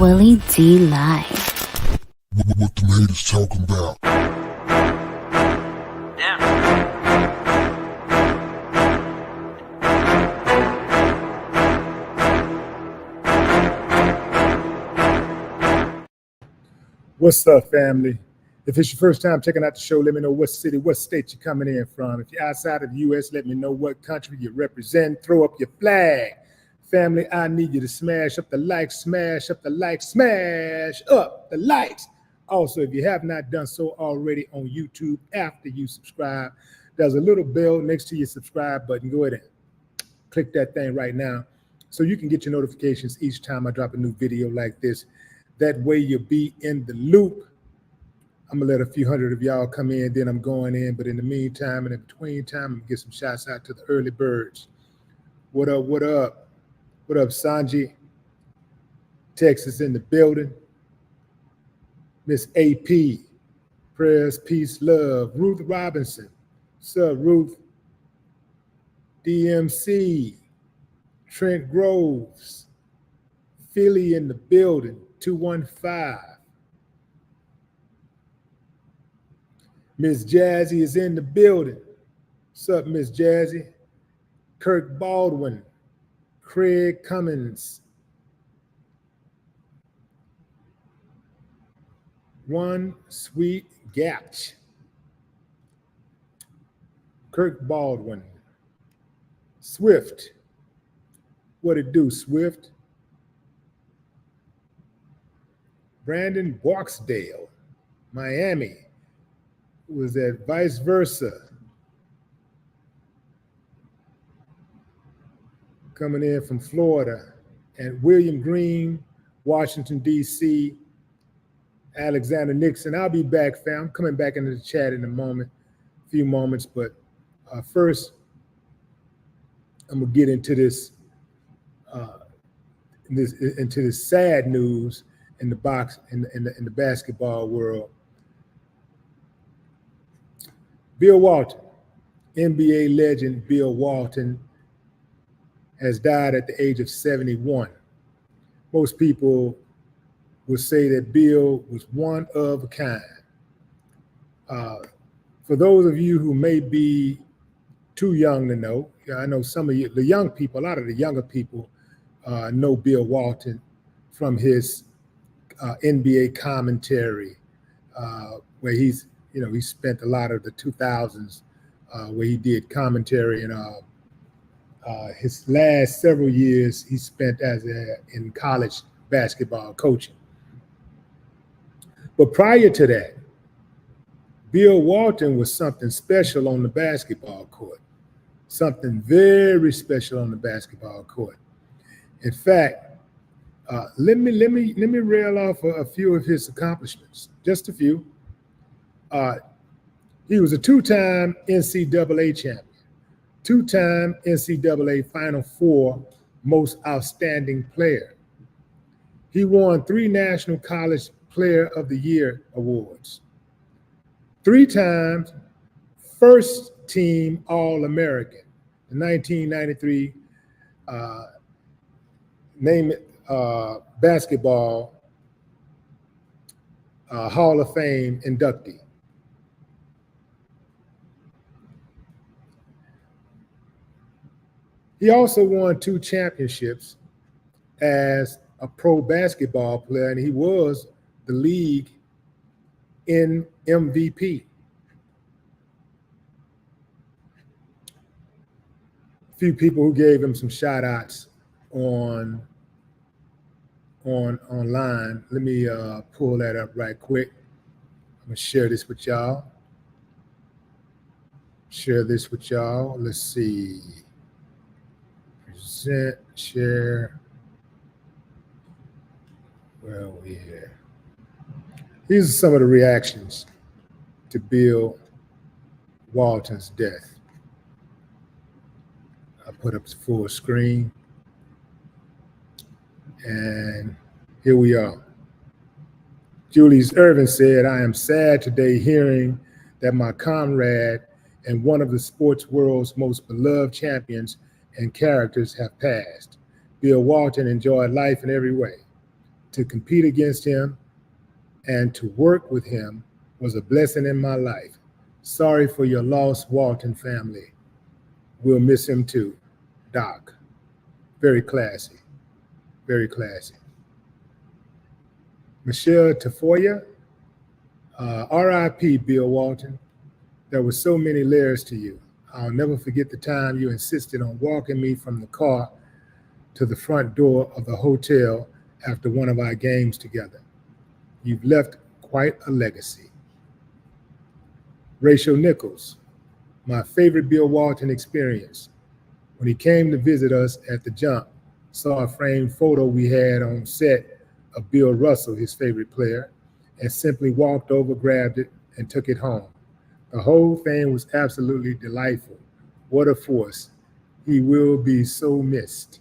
Willie D Live. What the haters talking about? What's up, family? If it's your first time checking out the show, let me know what city, what state you're coming in from. If you're outside of the U.S., let me know what country you represent. Throw up your flag. Family, I need you to smash up the like, smash up the like, smash up the likes. Also, if you have not done so already on YouTube, after you subscribe, there's a little bell next to your subscribe button. Go ahead and click that thing right now so you can get your notifications each time I drop a new video like this. That way you'll be in the loop. I'm gonna let a few hundred of y'all come in, then I'm going in. But in the meantime and in between time, I'm gonna get some shouts out to the early birds. What up, what up? What up, Sanji? Texas in the building. Miss AP, prayers, peace, love. Ruth Robinson, what's up, Ruth? DMC, Trent Groves, Philly in the building, 215. Miss Jazzy is in the building. What's up, Miss Jazzy? Kirk Baldwin, Craig Cummins, One Sweet Gapch, Kirk Baldwin, Swift, what it do, Swift? Brandon Barksdale, Miami, was that vice versa? Coming in from Florida, and William Green, Washington, D.C., Alexander Nixon. I'll be back, fam. I'm coming back into the chat in a few moments, but first, I'm gonna get into this sad news in the basketball world. Bill Walton, NBA legend Bill Walton, has died at the age of 71. Most people would say that Bill was one of a kind. For those of you who may be too young to know, I know some of you, the young people, a lot of the younger people know Bill Walton from his NBA commentary, where he spent a lot of the 2000s where he did commentary, and his last several years he spent in college basketball coaching. But prior to that, Bill Walton was something special on the basketball court, something very special on the basketball court. In fact, let me rail off a few of his accomplishments, just a few. He was a two-time NCAA champion, two-time NCAA Final Four Most Outstanding Player. He won 3 National College Player of the Year awards, 3 times first team All-American, the 1993 basketball Hall of Fame inductee. He also won 2 championships as a pro basketball player, and he was the league in MVP. A few people who gave him some shout outs online. Let me pull that up right quick. I'm gonna share this with y'all. Let's see. Present, share. Where are we here? These are some of the reactions to Bill Walton's death. I put up the full screen. And here we are. Julius Irvin said, "I am sad today hearing that my comrade and one of the sports world's most beloved champions and characters have passed. Bill Walton enjoyed life in every way. to compete against him and to work with him was a blessing in my life. Sorry for your loss, Walton family. We'll miss him too. Doc. Very classy. Very classy. Michelle Tafoya, RIP Bill Walton. There were so many layers to you. I'll never forget the time you insisted on walking me from the car to the front door of the hotel after one of our games together. You've left quite a legacy. Rachel Nichols, my favorite Bill Walton experience. When he came to visit us at the Jump, saw a framed photo we had on set of Bill Russell, his favorite player, and simply walked over, grabbed it, and took it home. The whole thing was absolutely delightful. What a force. He will be so missed.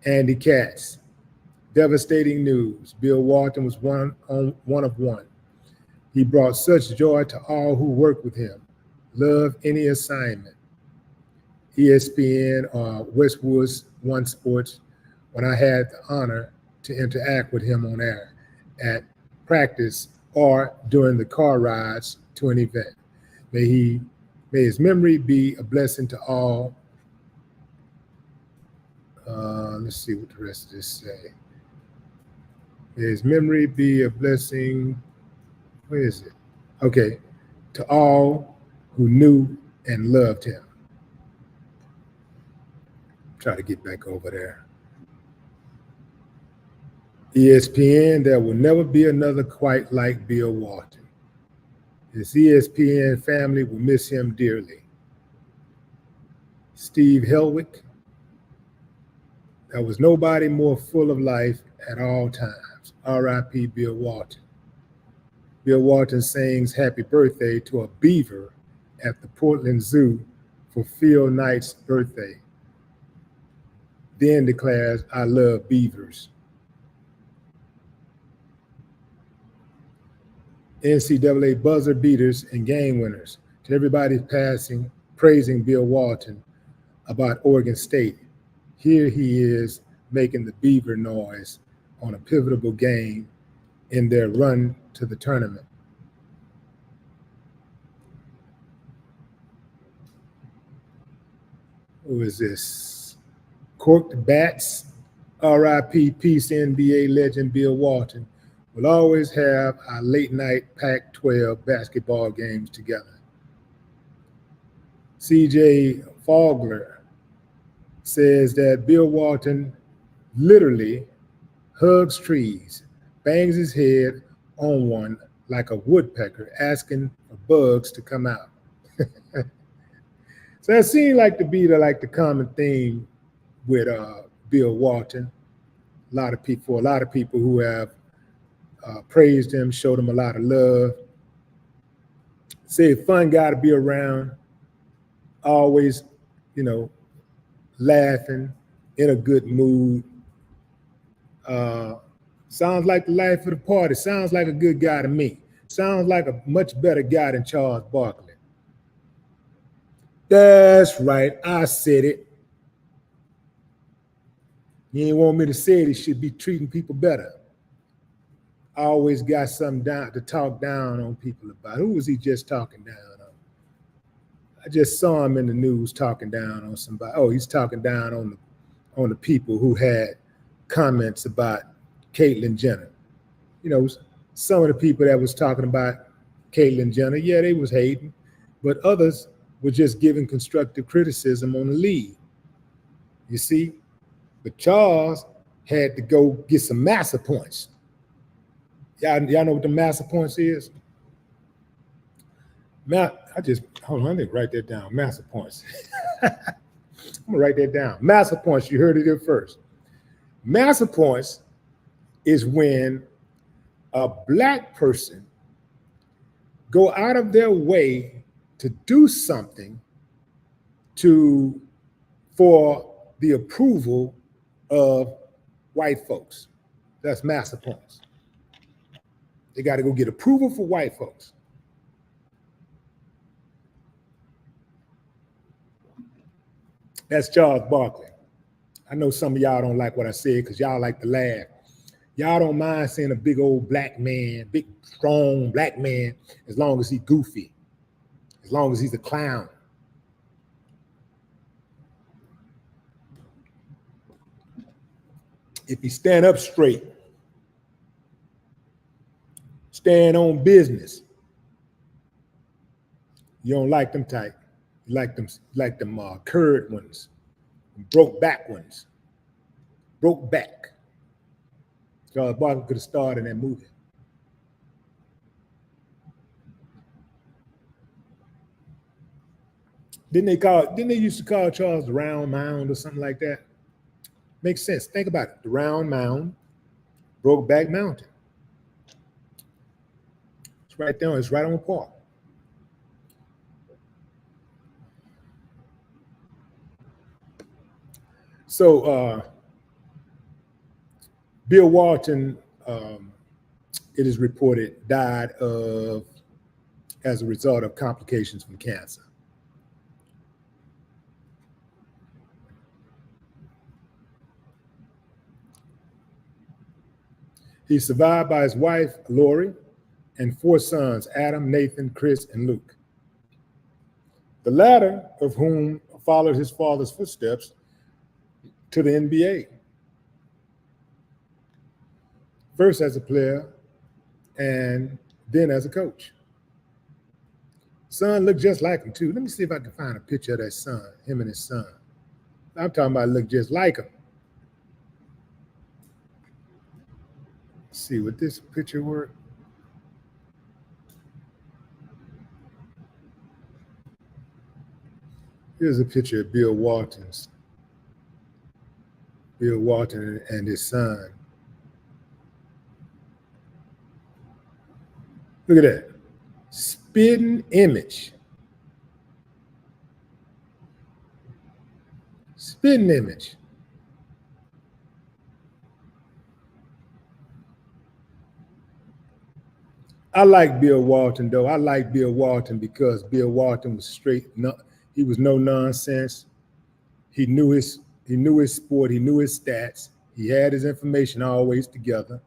Andy Katz, devastating news. Bill Walton was one of one. He brought such joy to all who worked with him. Love any assignment. ESPN or Westwood's One Sports, when I had the honor to interact with him on air at practice or during the car rides to an event. May his memory be a blessing to all. Let's see what the rest of this say. May his memory be a blessing. Where is it? Okay, to all who knew and loved him. Try to get back over there. ESPN, there will never be another quite like Bill Walton. His ESPN family will miss him dearly. Steve Helwick, there was nobody more full of life at all times. R.I.P. Bill Walton. Bill Walton sings happy birthday to a beaver at the Portland Zoo for Phil Knight's birthday. Then declares, I love beavers. NCAA buzzer beaters and game winners. To everybody praising Bill Walton about Oregon State. Here he is making the beaver noise on a pivotal game in their run to the tournament. Who is this? Corked Bats, RIP, peace, NBA legend Bill Walton. We'll always have our late night Pac-12 basketball games together. CJ Fogler says that Bill Walton literally hugs trees, bangs his head on one like a woodpecker, asking for bugs to come out. So that seemed like to be the common theme with Bill Walton. A lot of people who have praised him, showed him a lot of love. Say fun guy to be around, always, laughing, in a good mood. Sounds like the life of the party. Sounds like a good guy to me. Sounds like a much better guy than Charles Barkley. That's right, I said it. You ain't want me to say it, he should be treating people better. I always got something down to talk down on people about. Who was he just talking down on? I just saw him in the news talking down on somebody. Oh, he's talking down on the people who had comments about Caitlyn Jenner. Some of the people that was talking about Caitlyn Jenner, yeah, they was hating, but others were just giving constructive criticism on the league. You see? But Charles had to go get some massa points. Y'all know what the massa points is? Hold on, I need to write that down. Massa points. I'm gonna write that down. Massa points, you heard it here first. Massa points is when a Black person go out of their way to do something for the approval of white folks. That's massa points. They got to go get approval for white folks. That's Charles Barkley. I know some of y'all don't like what I said because y'all like to laugh. Y'all don't mind seeing a big old black man, big strong black man, as long as he's goofy, as long as he's a clown. If he stand up straight, stand on business, you don't like them type. You like them curd ones, broke back ones, broke back. Charles Barkley could have starred in that movie. Didn't they used to call Charles the Round Mound or something like that? Makes sense. Think about it. The Round Mound, Brokeback Mountain. It's right there. It's right on par. So Bill Walton, it is reported, died as a result of complications from cancer. He's survived by his wife, Lori, and 4 sons, Adam, Nathan, Chris, and Luke. The latter of whom followed his father's footsteps to the NBA. First as a player and then as a coach. Son looked just like him too. Let me see if I can find a picture of that son, him and his son. I'm talking about look just like him. Let's see, would this picture work? Here's a picture of Bill Walton and his son. Look at that. Spitting image. Spitting image. I like Bill Walton, though. I like Bill Walton because Bill Walton was straight. He was no nonsense. He knew his sport. He knew his stats. He had his information always together.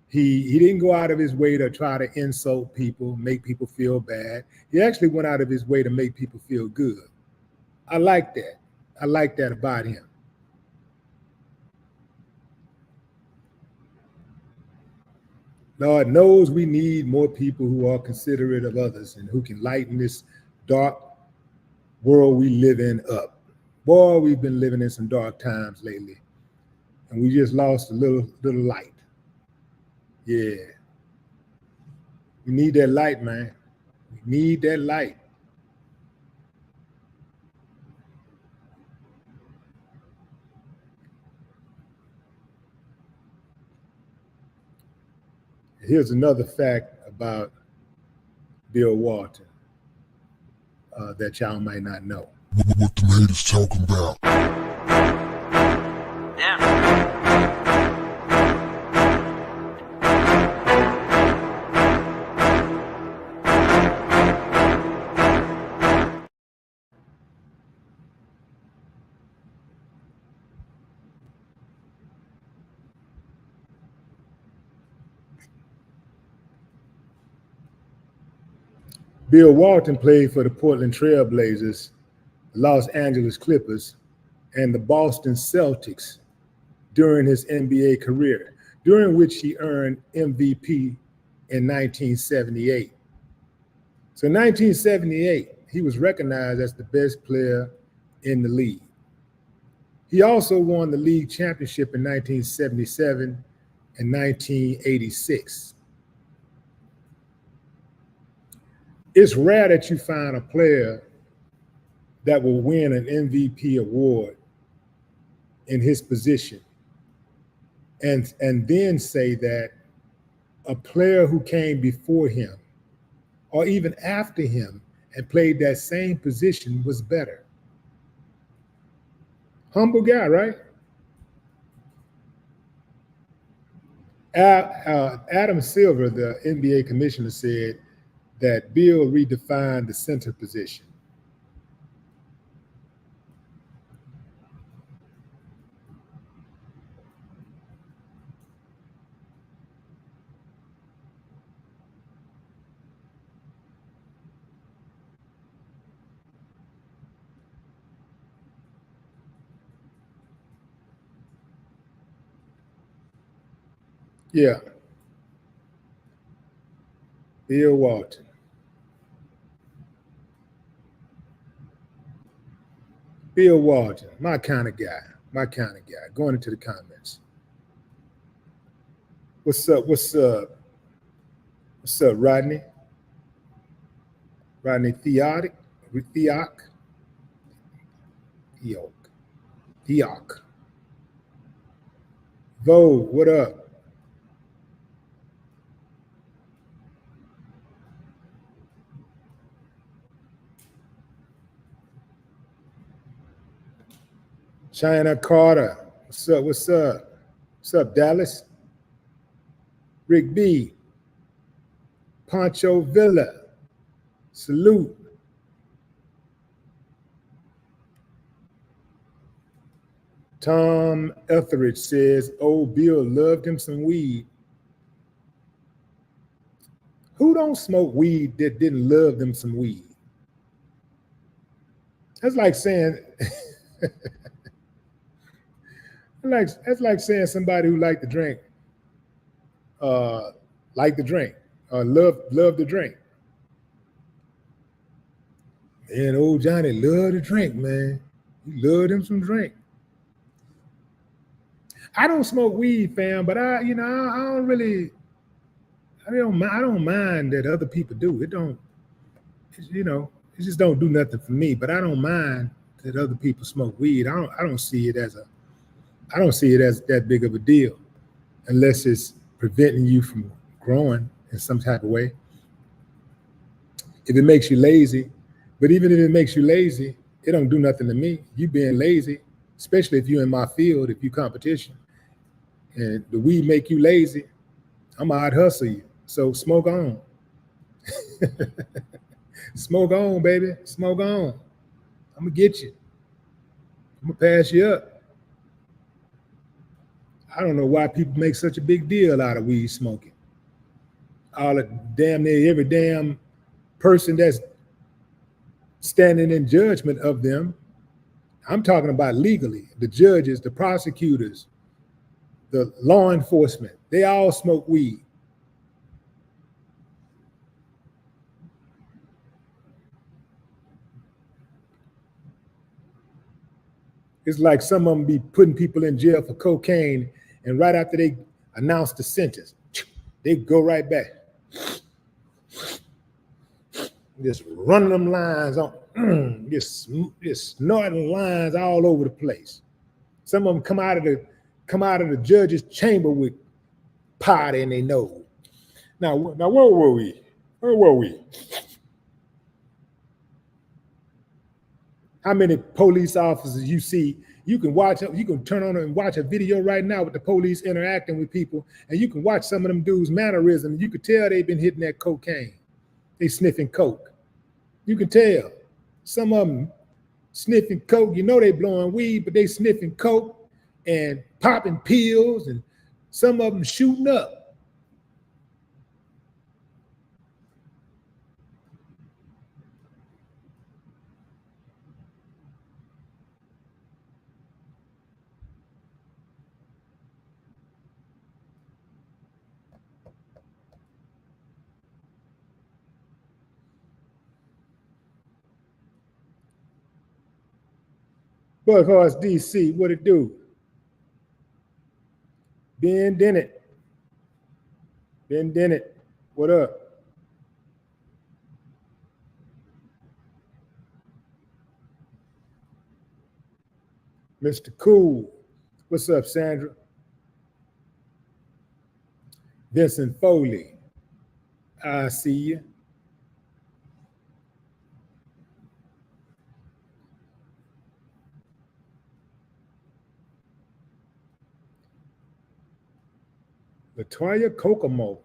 He didn't go out of his way to try to insult people, make people feel bad. He actually went out of his way to make people feel good. I like that. I like that about him. Lord knows we need more people who are considerate of others and who can lighten this dark world we live in up. Boy, we've been living in some dark times lately, and we just lost a little light. Yeah. We need that light, man. We need that light. Here's another fact about Bill Walton that y'all might not know. What the haters talking about? Bill Walton played for the Portland Trail Blazers, Los Angeles Clippers, and the Boston Celtics during his NBA career, during which he earned MVP in 1978. So in 1978, he was recognized as the best player in the league. He also won the league championship in 1977 and 1986. It's rare that you find a player that will win an MVP award in his position and then say that a player who came before him or even after him and played that same position was better. Humble guy, right? Adam Silver, the NBA commissioner, said that Bill redefined the center position. Yeah. Bill Walton. Bill Walton, my kind of guy. My kind of guy. Going into the comments. What's up? What's up? What's up, Rodney? Rodney Theoc. Theoc. Vo, what up? China Carter. What's up? What's up? What's up, Dallas? Rick B. Pancho Villa. Salute. Tom Etheridge says, old Bill loved him some weed. Who don't smoke weed that didn't love them some weed? That's like saying that's like saying somebody who liked to drink, love to drink. And old Johnny loved to drink, man. He loved him some drink. I don't smoke weed, fam, but I don't mind that other people do. It just don't do nothing for me. But I don't mind that other people smoke weed. I don't see it as that big of a deal, unless it's preventing you from growing in some type of way. If it makes you lazy, but even if it makes you lazy, it don't do nothing to me. You being lazy, especially if you're in my field, if you competition, and the weed make you lazy, I'm out hustle you. So smoke on. Smoke on, baby. Smoke on. I'm gonna get you. I'm gonna pass you up. I don't know why people make such a big deal out of weed smoking. All the damn near every damn person that's standing in judgment of them. I'm talking about legally. The judges, the prosecutors, the law enforcement, they all smoke weed. It's like some of them be putting people in jail for cocaine, and right after they announce the sentence, they go right back. Just running them lines on, just snorting lines all over the place. Some of them come out of the judge's chamber with pot in their nose. Now where were we? Where were we? How many police officers you see? You can turn on and watch a video right now with the police interacting with people, and you can watch some of them dudes' mannerisms. You could tell they've been hitting that cocaine. They sniffing coke. You can tell. Some of them sniffing coke. You know they blowing weed, but they sniffing coke and popping pills, and some of them shooting up. Buckhorse DC, what it do? Ben Dennett. Ben Dennett, what up? Mr. Cool, what's up, Sandra? Vincent Foley, I see you. Latoya Kokomo.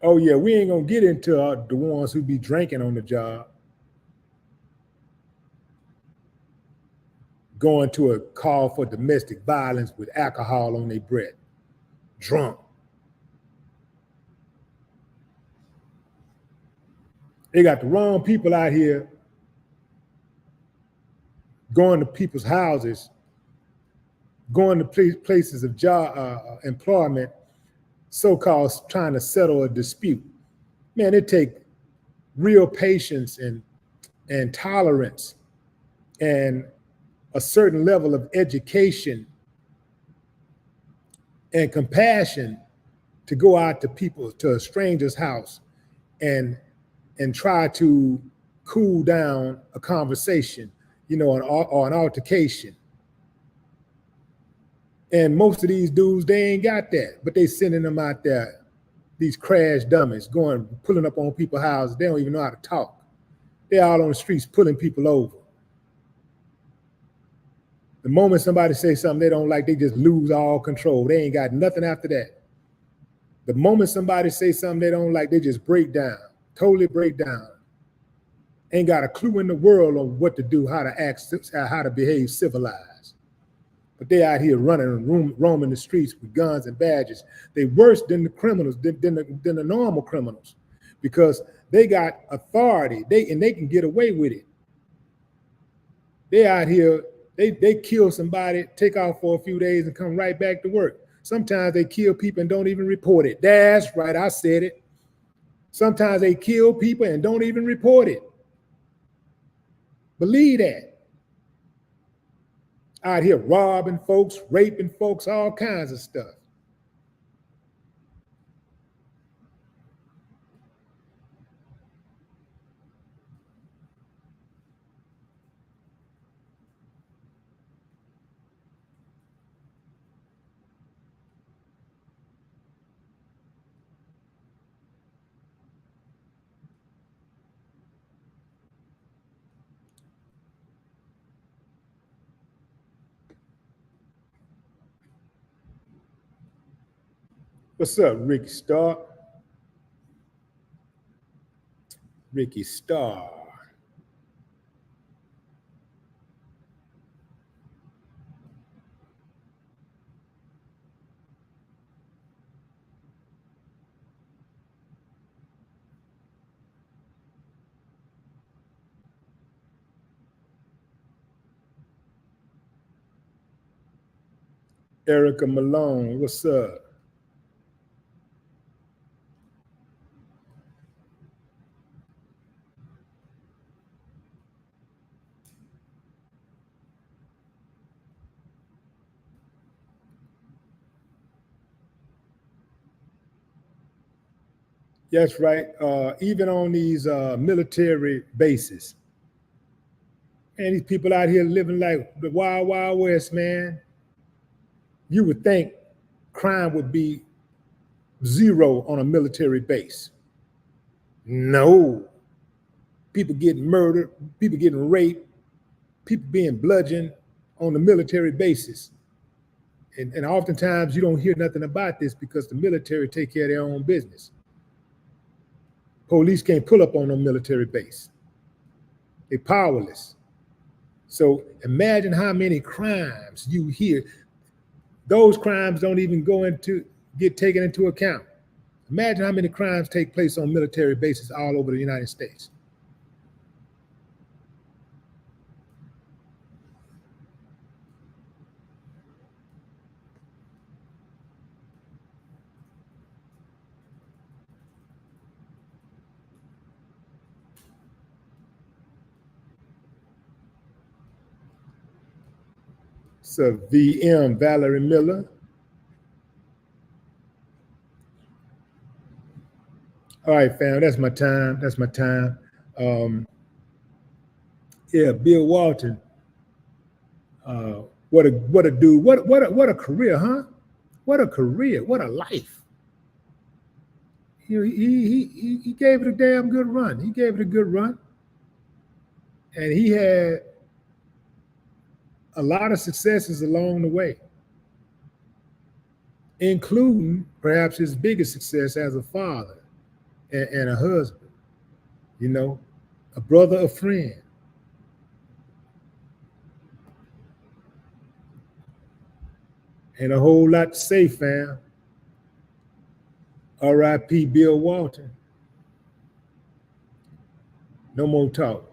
Oh yeah, we ain't gonna get into the ones who be drinking on the job, going to a call for domestic violence with alcohol on their breath, drunk. They got the wrong people out here going to people's houses going to places of job employment, so-called trying to settle a dispute. Man, it takes real patience and tolerance and a certain level of education and compassion to go out to a stranger's house and try to cool down a conversation, or an altercation. And most of these dudes, they ain't got that, but they sending them out there, these crash dummies, pulling up on people's houses. They don't even know how to talk. They're all on the streets pulling people over. The moment somebody says something they don't like, they just lose all control. They ain't got nothing after that. The moment somebody says something they don't like, they just break down, totally break down. Ain't got a clue in the world on what to do, how to act, how to behave civilized. But they out here running and roaming the streets with guns and badges. They worse than the criminals, than the normal criminals, because they got authority. They can get away with it. They out here, they kill somebody, take off for a few days and come right back to work. Sometimes they kill people and don't even report it. That's right, I said it. Sometimes they kill people and don't even report it. Believe that. Out here robbing folks, raping folks, all kinds of stuff. What's up, Ricky Starr? Ricky Starr. Erica Malone, what's up? That's right. Even on these military bases, and these people out here living like the wild, wild west, man. You would think crime would be zero on a military base. No. People getting murdered, people getting raped, people being bludgeoned on the military bases. And oftentimes you don't hear nothing about this because the military take care of their own business. Police can't pull up on no military base. They're powerless. So imagine how many crimes you hear. Those crimes don't even get taken into account. Imagine how many crimes take place on military bases all over the United States. So VM, Valerie Miller. All right, fam, that's my time. That's my time. Yeah, Bill Walton. What a dude. What a career, huh? What a career. What a life. He gave it a damn good run. He gave it a good run. And he had a lot of successes along the way, including perhaps his biggest success as a father and a husband, a brother, a friend. And a whole lot to say, fam. R.I.P. Bill Walton. No more talk.